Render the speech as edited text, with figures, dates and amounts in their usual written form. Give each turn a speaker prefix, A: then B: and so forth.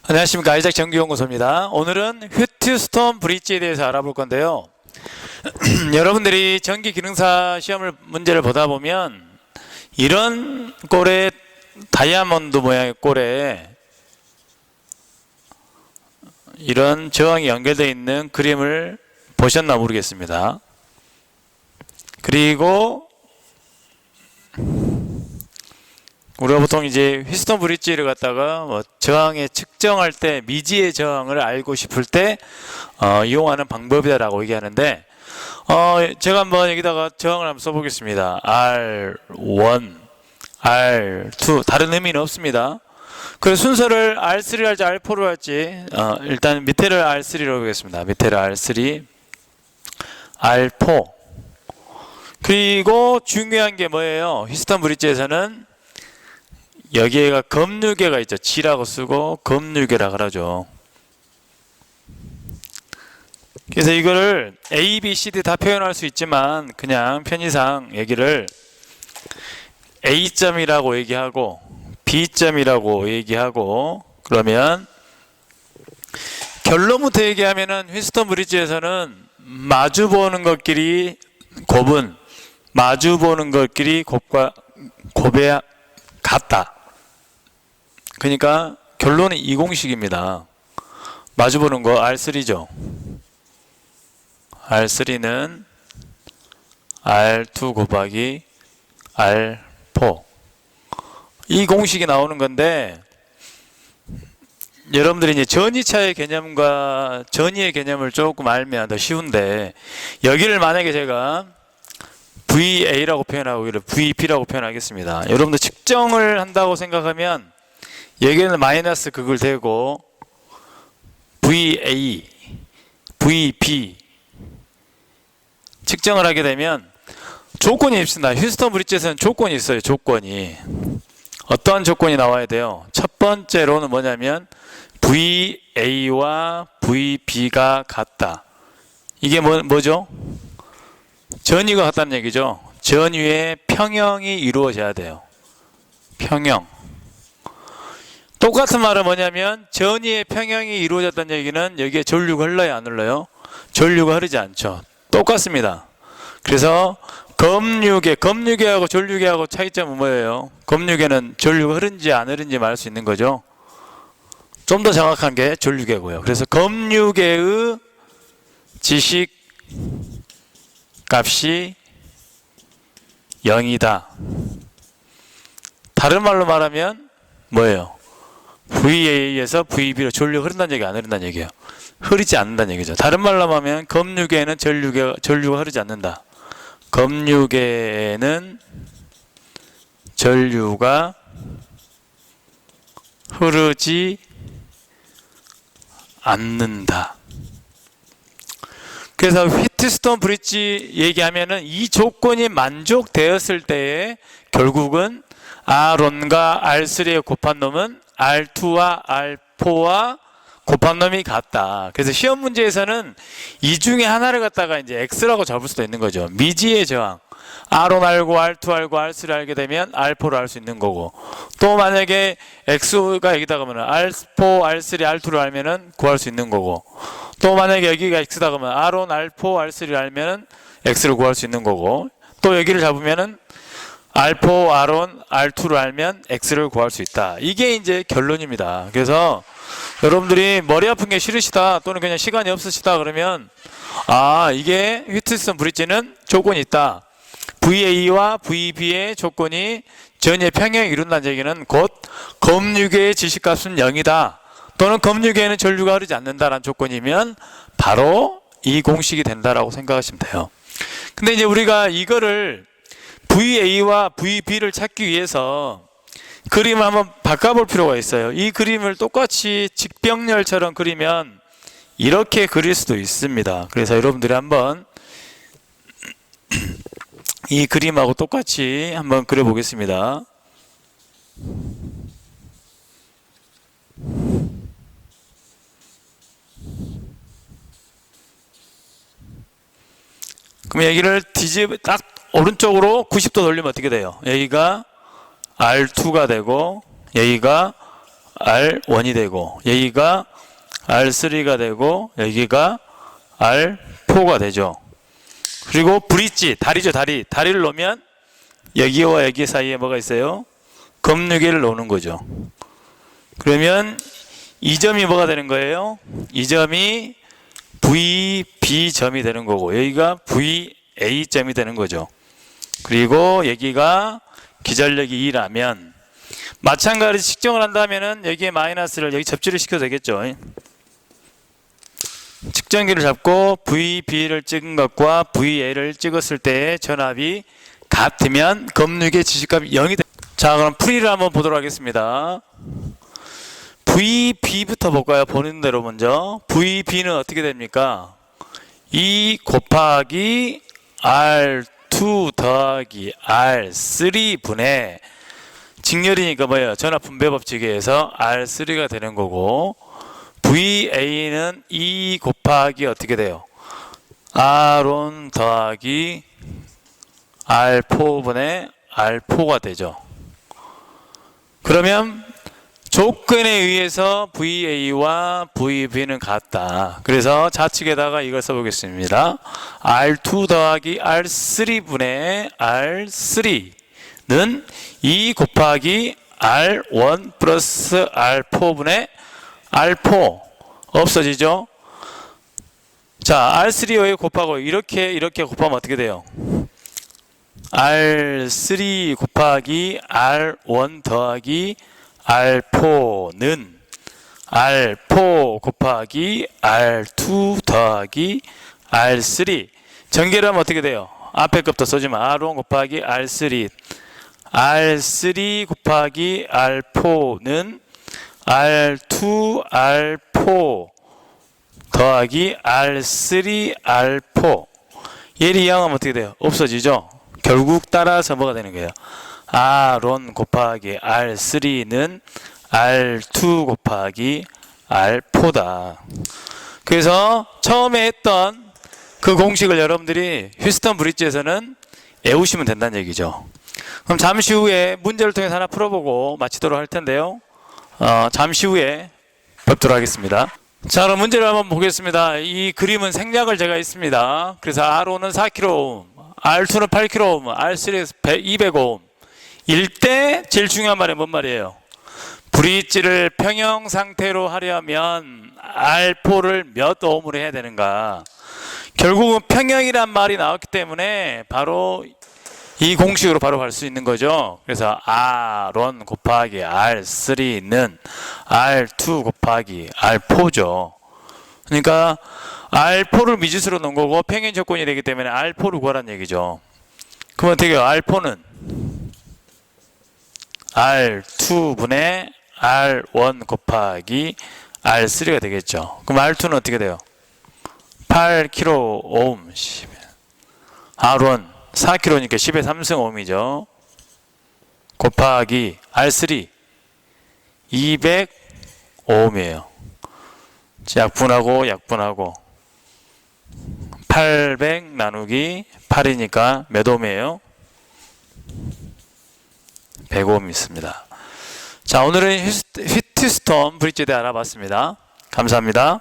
A: 안녕하십니까. 아이작 전기연구소입니다. 오늘은 휴스턴 브릿지에 대해서 알아볼 건데요. 여러분들이 전기 기능사 시험을 문제를 보다 보면 이런 꼴의 다이아몬드 모양의 꼴에 이런 저항이 연결되어 있는 그림을 보셨나 모르겠습니다. 그리고 우리가 보통 이제 휴스턴 브릿지를 갖다가 저항에 측정할 때 미지의 저항을 알고 싶을 때 이용하는 방법이다라고 얘기하는데 제가 한번 여기다가 저항을 한번 써보겠습니다. R1, R2 다른 의미는 없습니다. 그래서 순서를 R3를 할지 R4를 할지 일단 밑에를 R3로 하겠습니다. 밑에를 R3, R4. 그리고 중요한 게 뭐예요? 휴스턴 브릿지에서는 여기에가 검유계가 있죠. G라고 쓰고 검유계라 그러죠. 그래서 이거를 A, B, C, D 다 표현할 수 있지만 그냥 편의상 얘기를 A점이라고 얘기하고 B점이라고 얘기하고 그러면 결론부터 얘기하면은 휴스턴 브릿지에서는 마주보는 것끼리 곱은 마주보는 것끼리 곱에 같다. 그러니까 결론은 이 공식입니다. 마주보는 거 R3죠. R3는 R2 곱하기 R4. 이 공식이 나오는 건데 여러분들이 이제 전이차의 개념과 전이의 개념을 조금 알면 더 쉬운데 여기를 만약에 제가 VA라고 표현하고 여기를 VB라고 표현하겠습니다. 여러분들 측정을 한다고 생각하면 여기에는 마이너스 그걸 대고 VA, VB 측정을 하게 되면 조건이 있습니다. 휴스턴 브릿지에서는 조건이 있어요. 조건이 어떠한 조건이 나와야 돼요? 첫 번째로는 뭐냐면 VA와 VB가 같다. 이게 뭐죠? 전위가 같다는 얘기죠. 전위의 평형이 이루어져야 돼요. 평형. 똑같은 말은 뭐냐면 전위의 평형이 이루어졌다는 얘기는 여기에 전류가 흘러요, 안 흘러요? 전류가 흐르지 않죠. 똑같습니다. 그래서 검유계하고 전류계하고 차이점은 뭐예요? 검유계는 전류가 흐른지 안 흐른지 말할 수 있는 거죠. 좀 더 정확한 게 전류계고요. 그래서 검유계의 지식 값이 0이다. 다른 말로 말하면 뭐예요? VA에서 VB로 전류가 흐른다는 얘기 안 흐른다는 얘기예요. 흐르지 않는다는 얘기죠. 다른 말로 하면 검유계에는 전류가 흐르지 않는다. 검유계에는 전류가 흐르지 않는다. 그래서 휴스턴 브릿지 얘기하면은 이 조건이 만족되었을 때에 결국은 R1과 R3의 곱한 놈은 R2와 R4와 곱한 놈이 같다. 그래서 시험 문제에서는 이 중에 하나를 갖다가 이제 X라고 잡을 수도 있는 거죠. 미지의 저항. R1 알고 R2 알고 R3 알게 되면 R4를 알 수 있는 거고 또 만약에 X가 여기다 가면 R4, R3, R2를 알면은 구할 수 있는 거고 또 만약에 여기가 X다 그러면 R1, R4, R3를 알면은 X를 구할 수 있는 거고 또 여기를 잡으면은 R4, R1, R2를 알면 X를 구할 수 있다. 이게 이제 결론입니다. 그래서 여러분들이 머리 아픈 게 싫으시다 또는 그냥 시간이 없으시다 그러면 이게 휴스턴 브릿지는 조건이 있다. VA와 VB의 조건이 전의 평형을 이룬다는 얘기는 곧 검유계의 지식값은 0이다. 또는 검유계에는 전류가 흐르지 않는다라는 조건이면 바로 이 공식이 된다라고 생각하시면 돼요. 근데 이제 우리가 이거를 VA와 VB를 찾기 위해서 그림을 한번 바꿔볼 필요가 있어요. 이 그림을 똑같이 직병렬처럼 그리면 이렇게 그릴 수도 있습니다. 그래서 여러분들이 한번 이 그림하고 똑같이 한번 그려보겠습니다. 그럼 여기를 딱 오른쪽으로 90도 돌리면 어떻게 돼요? 여기가 R2가 되고 여기가 R1이 되고 여기가 R3가 되고 여기가 R4가 되죠. 그리고 브릿지, 다리죠. 다리를 놓으면 여기와 여기 사이에 뭐가 있어요? 검유계를 놓는 거죠. 그러면 이 점이 뭐가 되는 거예요? 이 점이 VB점이 되는 거고 여기가 VA점이 되는 거죠. 그리고 여기가 기절력이 2라면 마찬가지로 측정을 한다면은 여기에 마이너스를 여기 접지를 시켜도 되겠죠. 측정기를 잡고 VB를 찍은 것과 VA를 찍었을 때의 전압이 같으면 검유계 지시값이 0이 됩니다. 자, 그럼 풀이를 한번 보도록 하겠습니다. VB부터 볼까요? 보는 대로 먼저. VB는 어떻게 됩니까? 2 곱하기 R2 더하기 R3 분의 직렬이니까 뭐예요? 전압 분배 법칙에 의해서 R3가 되는 거고 VA는 2 곱하기 어떻게 돼요? R1 더하기 R4 분의 R4가 되죠. 그러면 조건에 의해서 VA와 VB는 같다. 그래서 좌측에다가 이걸 써보겠습니다. R2 더하기 R3 분의 R3는 2 곱하기 R1 플러스 R4 분의 R4 없어지죠? 자, R3에 곱하고 이렇게 곱하면 어떻게 돼요? R3 곱하기 R1 더하기 R4는 R4 곱하기 R2 더하기 R3 전개를 하면 어떻게 돼요? 앞에 것도 써주면 R1 곱하기 R3 R3 곱하기 R4는 R2 R4 더하기 R3 R4 얘를 이항하면 어떻게 돼요? 없어지죠? 결국 따라서 뭐가 되는 거예요? R1 곱하기 R3는 R2 곱하기 R4다. 그래서 처음에 했던 그 공식을 여러분들이 휴스턴 브릿지에서는 외우시면 된다는 얘기죠. 그럼 잠시 후에 문제를 통해서 하나 풀어보고 마치도록 할 텐데요. 잠시 후에 뵙도록 하겠습니다. 자, 그럼 문제를 한번 보겠습니다. 이 그림은 생략을 제가 했습니다. 그래서 R5는 4kΩ, R2는 8kΩ, R3는 200Ω. 일 때 제일 중요한 말이 뭔 말이에요? 브릿지를 평형 상태로 하려면 R4를 몇 ohm으로 해야 되는가? 결국은 평형이란 말이 나왔기 때문에 바로 이 공식으로 바로 갈 수 있는 거죠. 그래서 R1 곱하기 R3는 R2 곱하기 R4죠. 그러니까 R4를 미지수로 넣은 거고 평행 조건이 되기 때문에 R4를 구하라는 얘기죠. 그럼 어떻게 해요? R4는 R2분의 R1 곱하기 R3가 되겠죠. 그럼 R2는 어떻게 돼요? 8kΩ R1 4kg니까 10의 3승 ohm이죠. 곱하기 R3 200ohm이에요. 약분하고 800 나누기 8이니까 몇 ohm이에요? 100ohm 있습니다. 자, 오늘은 휴스턴 브릿지에 대해 알아봤습니다. 감사합니다.